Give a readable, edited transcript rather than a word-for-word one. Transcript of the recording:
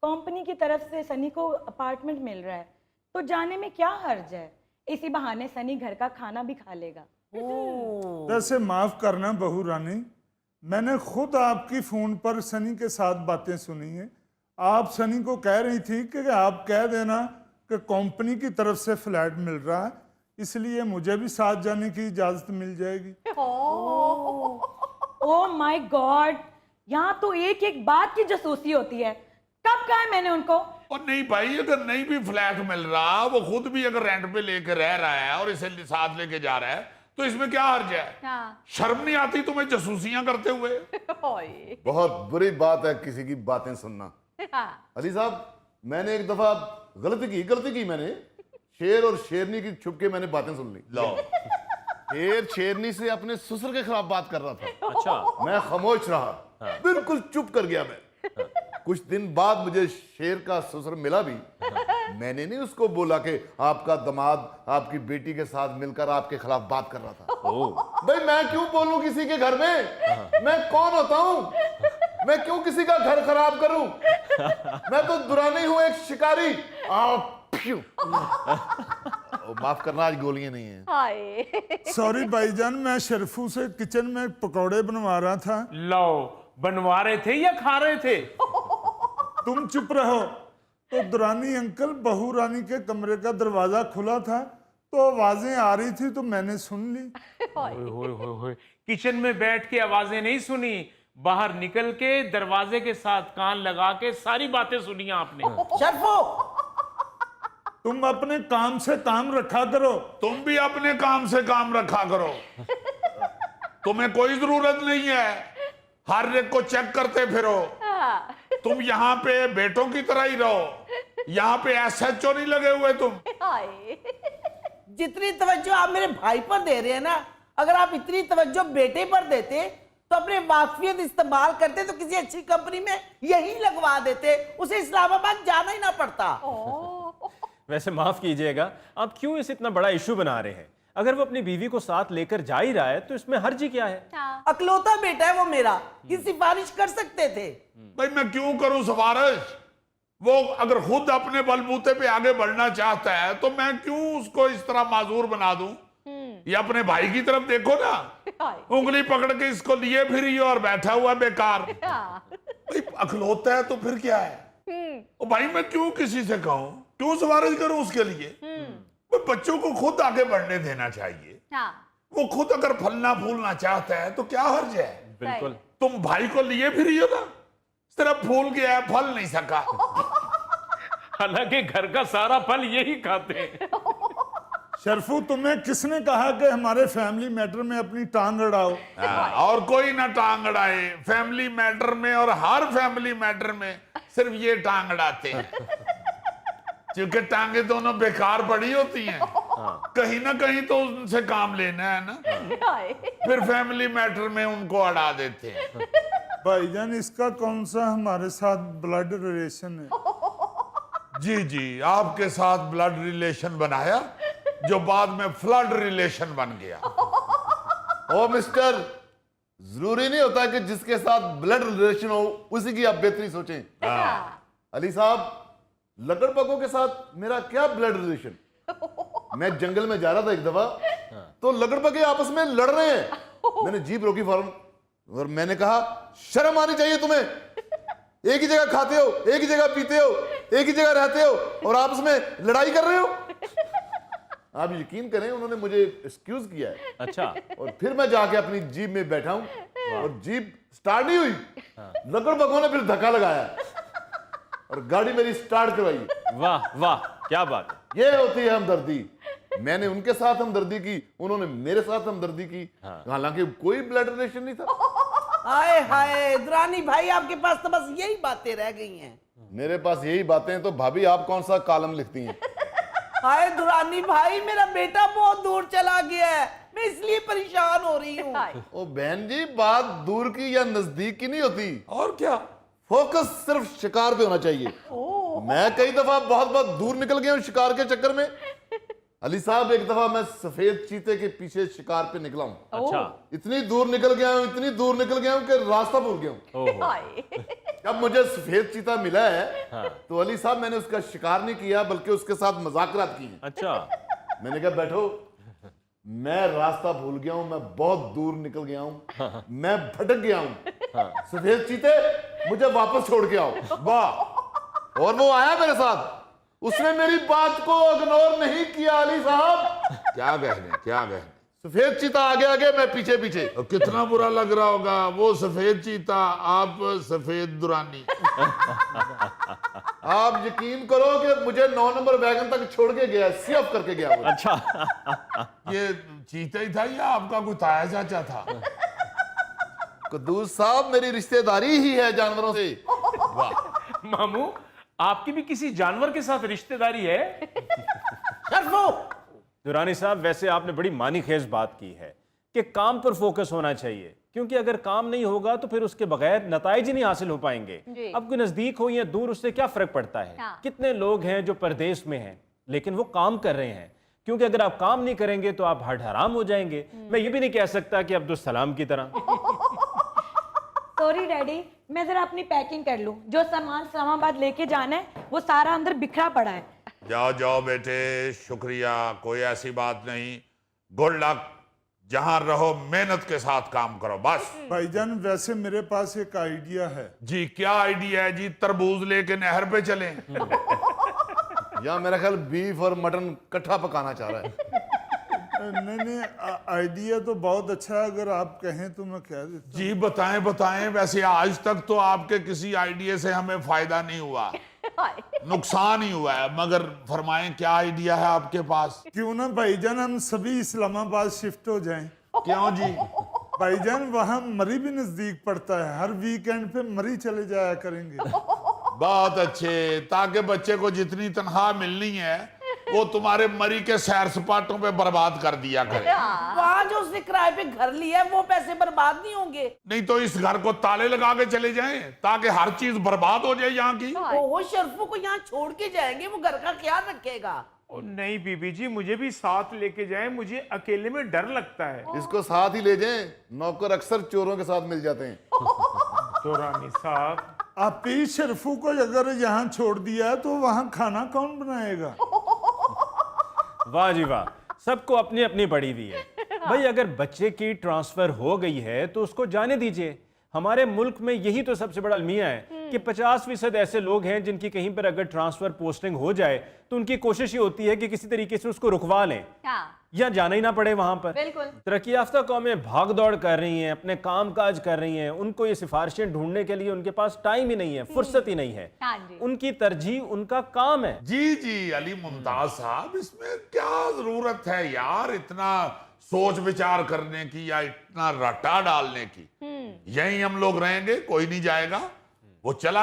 Company की तरफ से सनी को अपार्टमेंट मिल रहा है, तो जाने में क्या हर्ज है। इसी बहाने सनी घर का खाना भी खा लेगा। वैसे माफ करना बहू रानी, मैंने खुद आपकी फोन पर सनी के साथ बातें सुनी हैं। आप सनी को कह रही थी कि आप कह देना कि कंपनी की तरफ से फ्लैट मिल रहा है, इसलिए मुझे भी साथ जाने की इजाजत मिल जाएगी। ओह माय गॉड, यहाँ तो एक एक बात की जासूसी होती है। कब कहा है मैंने उनको? और नहीं भाई, अगर नहीं भी फ्लैट मिल रहा, वो खुद भी अगर रेंट पे लेकर रह रहा है और इसे साथ लेके जा रहा है, तो इसमें क्या हर्ज है? हाँ। शर्म नहीं आती तुम्हें जासूसियां करते हुए? बहुत बुरी बात है किसी की बातें सुनना। हाँ। अली साहब, मैंने एक दफा गलती की मैंने। शेर और शेरनी की छुप के मैंने बातें सुन ली। लो, शेर शेरनी से अपने ससुर के खिलाफ बात कर रहा था। अच्छा। मैं खामोश रहा, बिल्कुल चुप कर गया मैं। कुछ दिन बाद मुझे शेर का ससुर मिला भी। मैंने नहीं उसको बोला कि आपका दामाद आपकी बेटी के साथ मिलकर आपके खिलाफ बात कर रहा था। भाई मैं क्यों बोलूं किसी के घर में? मैं कौन होता हूं? मैं क्यों किसी का घर खराब करूं? मैं तो दुरानी हूं, एक शिकारी। माफ करना, आज गोलियां नहीं है। हाय। सॉरी भाईजान, मैं शरफू से किचन में पकौड़े बनवा रहा था। लो, बनवा रहे थे या खा रहे थे? तुम चुप रहो। तो दुरानी अंकल, बहू रानी के कमरे का दरवाजा खुला था, तो आवाजें आ रही थी, तो मैंने सुन ली। होए। किचन में बैठ के आवाजें नहीं सुनी, बाहर निकल के दरवाजे के साथ कान लगा के सारी बातें सुनी आपने। शर्फू, तुम अपने काम से काम रखा करो। तुम भी अपने काम से काम रखा करो। तुम्हें कोई जरूरत नहीं है हर एक को चेक करते फिरो। तुम यहाँ पे बेटों की तरह ही रहो। यहाँ पे एसएचओ नहीं लगे हुए तुम। जितनी तवज्जो आप मेरे भाई पर दे रहे हैं ना, अगर आप इतनी तवज्जो बेटे पर देते तो अपने वाकफियत इस्तेमाल करते तो किसी अच्छी कंपनी में यही लगवा देते, उसे इस्लामाबाद जाना ही ना पड़ता। वैसे माफ कीजिएगा, आप क्यों इसे इतना बड़ा इशू बना रहे हैं? अगर वो अपनी बीवी को साथ लेकर जा ही रहा है तो इसमें हर्जी क्या है? अकलौता बेटा है वो मेरा, की सिफारिश कर सकते थे। भाई मैं क्यों करूं सिफारिश? वो अगर खुद अपने बलबूते पे आगे बढ़ना चाहता है तो मैं क्यों उसको इस तरह माजूर बना दूं? ये अपने भाई की तरफ देखो ना, उंगली पकड़ के इसको लिए फिर और बैठा हुआ बेकार। भाई अखलौता है तो फिर क्या है? और भाई मैं क्यों किसी से कहूं, क्यों सिफारिश करूं उसके लिए? बच्चों को खुद आगे बढ़ने देना चाहिए। वो खुद अगर फलना फूलना चाहता है तो क्या हर्ज है? बिल्कुल। तुम भाई को लिए फिर ही हो ना, सिर्फ फूल गया है, फल नहीं सका। हालांकि घर का सारा फल यही खाते हैं। शरफू, तुम्हें किसने कहा कि हमारे फैमिली मैटर में अपनी टांग अड़ाओ? और कोई ना टांग अड़ाए फैमिली मैटर में, और हर फैमिली मैटर में सिर्फ ये टांग अड़ाते हैं। क्योंकि टांगे दोनों बेकार पड़ी होती हैं। कहीं ना कहीं तो उनसे काम लेना है ना, फिर फैमिली मैटर में उनको अड़ा देते हैं। भाईजान, इसका कौन सा हमारे साथ ब्लड रिलेशन है? जी, आपके साथ ब्लड रिलेशन बनाया जो बाद में फ्लड रिलेशन बन गया। ओ मिस्टर, जरूरी नहीं होता कि जिसके साथ ब्लड रिलेशन हो उसी की आप बेहतरी सोचें। अली साहब, लकड़बग्गों के साथ मेरा क्या ब्लड रिलेशन? मैं जंगल में जा रहा था एक दफा, तो लकड़बग्गे आपस में लड़ रहे हैं। मैंने जीप रोकी फौरन और मैंने कहा, शर्म आनी चाहिए तुम्हें। एक ही जगह खाते हो, एक ही जगह पीते हो, एक ही जगह रहते हो और आपस में लड़ाई कर रहे हो। आप यकीन करें, उन्होंने मुझे एक्सक्यूज किया है। अच्छा। और फिर मैं जाके अपनी जीप में बैठा हूं और जीप स्टार्ट नहीं हुई। लकड़बग्गों ने फिर धक्का लगाया और गाड़ी मेरी स्टार्ट करवाई। वाह वाह, क्या बात है। ये होती है हमदर्दी। मैंने उनके साथ हमदर्दी की, उन्होंने मेरे साथ हमदर्दी की। हालांकि कोई ब्लड रिलेशन नहीं था। हाय हाय, दुरानी भाई, आपके पास तो बस यही बातें रह गई हैं। मेरे पास यही बातें हैं, तो भाभी आप कौन सा कॉलम लिखती हैं? हाय दुरानी भाई, मेरा बेटा बहुत दूर चला गया है, मैं इसलिए परेशान हो रही हूँ। ओ बहन जी, बात दूर की या नजदीक की नहीं होती, और क्या, फोकस सिर्फ शिकार पे होना चाहिए। मैं कई दफा बहुत बहुत दूर निकल गया हूँ शिकार के चक्कर में। अली साहब, एक दफा मैं सफेद चीते के पीछे शिकार पे निकला हूँ। अच्छा। इतनी दूर निकल गया हूँ, इतनी दूर निकल गया हूँ कि रास्ता भूल गया हूँ। ओहो। जब मुझे सफेद चीता मिला है तो अली साहब मैंने उसका शिकार नहीं किया बल्कि उसके साथ मुज़ाकरात किए। अच्छा, मैंने कहा बैठो, मैं रास्ता भूल गया हूं, मैं बहुत दूर निकल गया हूं, मैं भटक गया हूं, सफेद चीते मुझे वापस छोड़ के आओ। वाह। और वो आया मेरे साथ, उसने मेरी बात को इग्नोर नहीं किया अली साहब। क्या कहने, क्या कहने। सफेद चीता आगे आगे, मैं पीछे पीछे। तो कितना बुरा लग रहा होगा, वो सफेद चीता, आप सफेद दुरानी। आप यकीन करो कि मुझे 9 नंबर वैगन तक छोड़ के गया, सेफ करके गया वो। अच्छा। ये चीता ही था या आपका कोई ताया चाचा था? कुद्दूस साहब, मेरी रिश्तेदारी ही है जानवरों से। वाह। मामू, आपकी भी किसी जानवर के साथ रिश्तेदारी है? शर्फू, दुरानी साहब, वैसे आपने बड़ी मानीखेज बात की है कि काम पर फोकस होना चाहिए, क्योंकि अगर काम नहीं होगा तो फिर उसके बगैर नताइज ही नहीं हासिल हो पाएंगे। अब कोई नजदीक हो या दूर, उससे क्या फर्क पड़ता है? कितने लोग हैं जो परदेश में हैं लेकिन वो काम कर रहे हैं, क्योंकि अगर आप काम नहीं करेंगे तो आप हड हराम हो जाएंगे। मैं ये भी नहीं कह सकता कि अब्दुल सलाम की तरह। सॉरी डैडी, मैं जरा अपनी पैकिंग कर लूं। जो सामान इस्लामाबाद लेके जाना है वो सारा अंदर बिखरा पड़ा है। जाओ जाओ बेटे, शुक्रिया, कोई ऐसी बात नहीं। गुड लक, जहां रहो मेहनत के साथ काम करो बस। भाईजान, वैसे मेरे पास एक आइडिया है। जी, क्या आइडिया है जी? तरबूज लेके नहर पे चलें? या मेरा ख्याल बीफ और मटन इकट्ठा पकाना चाह रहा है। नहीं, आइडिया तो बहुत अच्छा है, अगर आप कहें तो मैं कह देता हूं। जी बताएं बताएं। वैसे आज तक तो आपके किसी आइडिया से हमें फायदा नहीं हुआ, नुकसान ही हुआ है, मगर फरमाएं क्या आइडिया है आपके पास? क्यों ना भाईजान हम सभी इस्लामाबाद शिफ्ट हो जाएं। क्यों जी? भाईजान, वहाँ मरी भी नजदीक पड़ता है, हर वीकेंड पे मरी चले जाया करेंगे। बहुत अच्छे, ताकि बच्चे को जितनी तनख्वाह मिलनी है वो तुम्हारे मरी के सैर सपाटों पे बर्बाद कर दिया करे। वहां जो उसने किराए पे घर लिया है वो पैसे बर्बाद नहीं होंगे। नहीं तो इस घर को ताले लगा के चले जाएं ताकि हर चीज बर्बाद हो जाए यहाँ की। ओहो, शर्फू को यहाँ छोड़ के जाएंगे, वो घर का ख्याल रखेगा। ओ नहीं बीबी जी, मुझे भी साथ लेके जाएं, मुझे अकेले में डर लगता है। इसको साथ ही ले जाएं, नौकर अक्सर चोरों के साथ मिल जाते हैं। दुरानी साहब, आप ही शरफू को अगर यहाँ छोड़ दिया तो वहाँ खाना कौन बनाएगा? वाह जी वाह, सबको अपनी अपनी पड़ी हुई है। भाई, अगर बच्चे की ट्रांसफर हो गई है तो उसको जाने दीजिए। हमारे मुल्क में यही तो सबसे बड़ा अलमिया है कि 50% ऐसे लोग हैं जिनकी कहीं पर अगर ट्रांसफर पोस्टिंग हो जाए तो उनकी कोशिश ही होती है कि किसी तरीके से उसको रुकवा लें या जाना ही ना पड़े वहां पर। बिल्कुल। तरक्की याफ्ता कौमें भाग दौड़ कर रही हैं, अपने काम काज कर रही हैं, उनको ये सिफारिशें ढूंढने के लिए उनके पास टाइम ही नहीं है, फुर्सत ही नहीं है। उनकी तरजीह उनका काम है। जी जी अली मुमताज साहब, इसमें क्या जरूरत है यार इतना सोच विचार करने की या इतना रटा डालने की? यहीं हम लोग रहेंगे, कोई नहीं जाएगा, वो चला